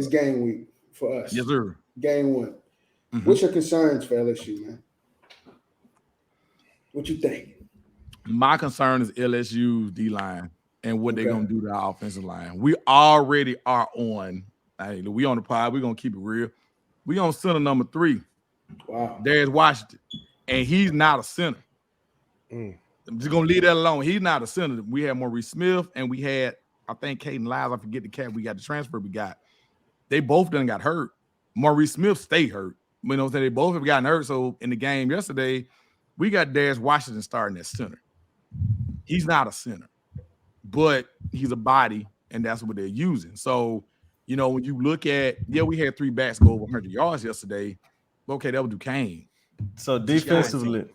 It's game week for us. Yes, sir. Game one. What's your concerns for LSU, man? What you think? My concern is LSU's D line and what they're gonna do to our offensive line. We already are on. Hey, we on the pod. We're gonna keep it real. We on center number 3. Wow. There's Washington, and he's not a center. I'm just gonna leave that alone. He's not a center. We had Maurice Smith, and we had, I think, Caden Lyles. I forget the cat. We got the transfer we got. They both done got hurt. Maurice Smith stayed hurt. You know what I'm saying? They both have gotten hurt. So in the game yesterday, we got Darius Washington starting at center. He's not a center, but he's a body, and that's what they're using. So, you know, when you look at, we had 3 backs go over 100 yards yesterday. Okay, that was Duquesne. So defensively,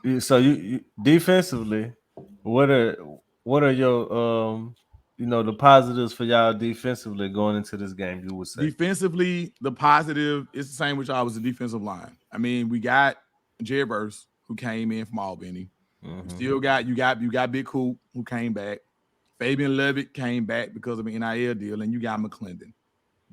you defensively, what are your the positives for y'all defensively going into this game? You would say defensively, the positive is the same with y'all was the defensive line. I mean, we got Jared Verse, who came in from Albany. Still got you got Big Coop, who came back. Fabian Levitt came back because of an NIL deal, and you got McClendon.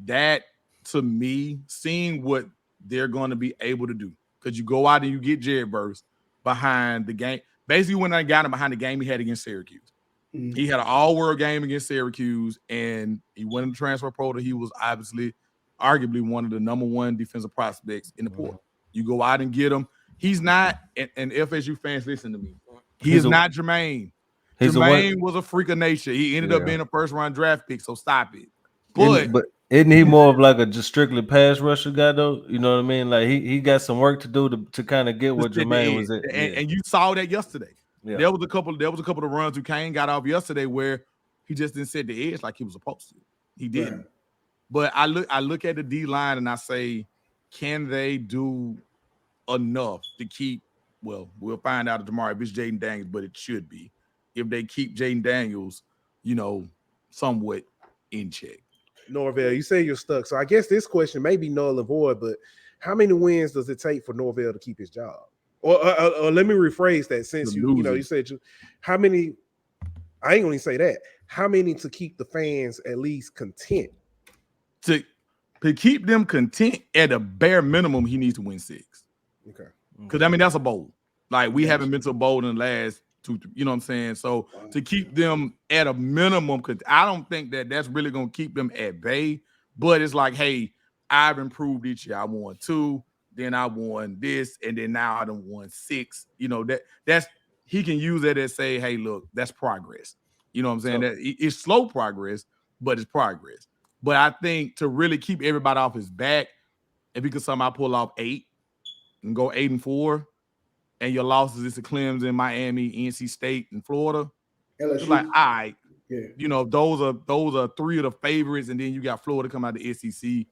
That, to me, seeing what they're going to be able to do, because you go out and you get Jared Verse behind the game. Basically, when I got him behind the game he had against Syracuse. He had an all-world game against Syracuse, and he went in the transfer portal. He was arguably one of the number 1 defensive prospects in the portal. You go out and get him. He's not, and FSU fans, listen to me. He is not Jermaine. Jermaine was a freak of nature. He ended up being a first-round draft pick, so stop it. But isn't he more of like a just strictly pass rusher guy, though? You know what I mean? Like he got some work to do to kind of get what Jermaine was at. And you saw that yesterday. Yeah. There was a couple of runs Duquesne got off yesterday where he just didn't set the edge like he was supposed to. He didn't. Right. But I look at the D line and I say, can they do enough to keep? Well, we'll find out tomorrow if it's Jaden Daniels, but it should be if they keep Jaden Daniels, somewhat in check. Norvell, you say you're stuck, so I guess this question may be null and void. But how many wins does it take for Norvell to keep his job? Or let me rephrase that, since you said how many? I ain't gonna say that. How many to keep the fans at least content? To keep them content, at a bare minimum, he needs to win 6. Okay. Because, I mean, that's a bowl. Like, we haven't been to a bowl in the last 2, 3, you know what I'm saying? So, to keep them at a minimum, because I don't think that's really going to keep them at bay. But it's like, hey, I've improved each year. I won 2, then I won this, and then now I done won 6. You know, that's he can use that as say, hey, look, that's progress. You know what I'm saying? That it's slow progress, but it's progress. But I think to really keep everybody off his back, if he could somehow pull off 8 and go 8-4, and your losses is to Clemson, Miami, NC State, and Florida, LSU. It's like, all right, those are 3 of the favorites, and then you got Florida come out the SEC.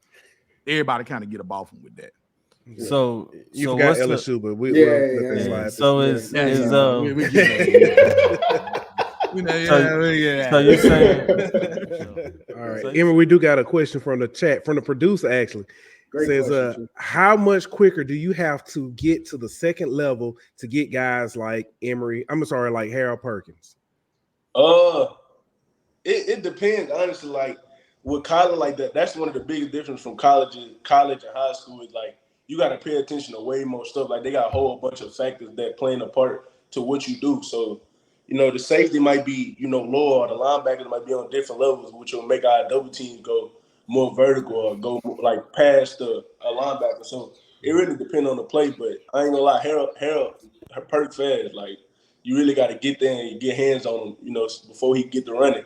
Everybody kind of get a ball from with that. Yeah. So you got LSU, but we So you're saying, all right, Emory, we do got a question from the chat from the producer actually. Great says question, how much quicker do you have to get to the second level to get guys like Emory? Like Harold Perkins. It depends, honestly. Like with college, like that's one of the biggest differences from college and high school is like you got to pay attention to way more stuff. Like they got a whole bunch of factors that playing a part to what you do. So, the safety might be, lower, or the linebackers might be on different levels, which will make our double teams go more vertical or go like past a linebacker. So it really depends on the play. But I ain't gonna lie, Harold Perk fast. Like you really got to get there and get hands on him, before he get to running.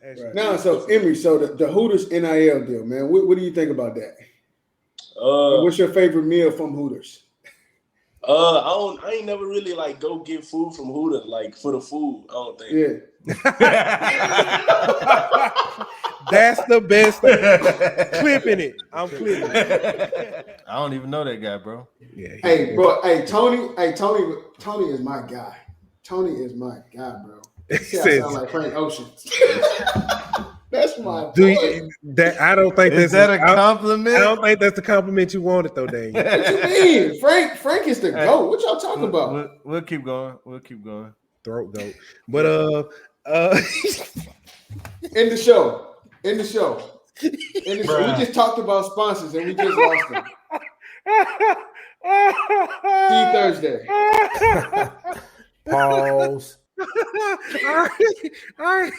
Right. Now, so Emory, the Hooters NIL deal, man. What do you think about that? What's your favorite meal from Hooters? I ain't never really like go get food from Hooters like for the food. I don't think. Yeah. That's the best thing. Clipping it. I'm clipping it. I don't even know that guy, bro. Yeah. Hey, bro. Hey, Tony is my guy. Tony is my guy, bro. I sound like Frank Ocean. That's my boy. I don't think is that a compliment? I don't think that's the compliment you wanted, though, Dave. What you mean? Frank is the GOAT. What y'all talking about? We'll keep going. Throat goat. But in the show. And we just talked about sponsors and we just lost them. See you Thursday. Pause. All right.